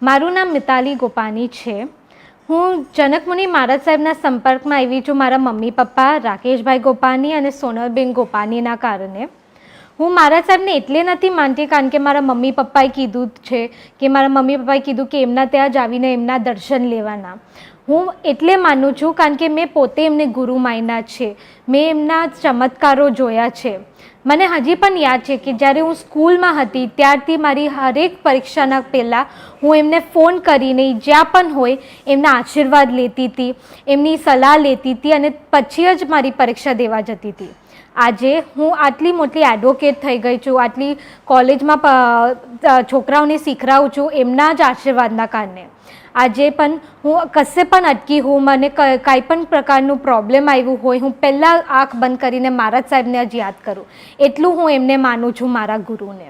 મારું નામ મિતાલી ગોપાની છે. હું જનકમુનિ મહારાજ સાહેબના સંપર્કમાં આવી છું મારા મમ્મી પપ્પા રાકેશભાઈ ગોપાની અને સોનલબેન ગોપાનીના કારણે. હું મહારાજ સાહેબને એટલે નથી માનતી કારણ કે મારા મમ્મી પપ્પાએ કીધું છે કે મારા મમ્મી પપ્પાએ કીધું કે એમના ત્યાં જ આવીને એમના દર્શન લેવાના. હું એટલે માનું છું કારણ કે મેં પોતે એમને ગુરુ માન્યા છે, મેં એમના ચમત્કારો જોયા છે. મને હજી પણ યાદ છે કે જ્યારે હું સ્કૂલમાં હતી ત્યારથી મારી હરેક પરીક્ષાના પહેલાં હું એમને ફોન કરીને જ્યાં પણ હોય એમના આશીર્વાદ લેતી હતી, એમની સલાહ લેતી હતી અને પછી જ મારી પરીક્ષા દેવા જતી હતી. આજે હું આટલી મોટી એડવોકેટ થઈ ગઈ છું, આટલી કોલેજમાં છોકરાઓને શીખવાડું છું એમના જ આશીર્વાદના કારણે. આજે પણ હું કશે પણ અટકી હું, મને કાંઈ પણ પ્રકારનું પ્રોબ્લેમ આવ્યું હોય, હું પહેલાં આંખ બંધ કરીને મહારાજ સાહેબને જ યાદ કરું. એટલું હું એમને માનું છું મારા ગુરુને.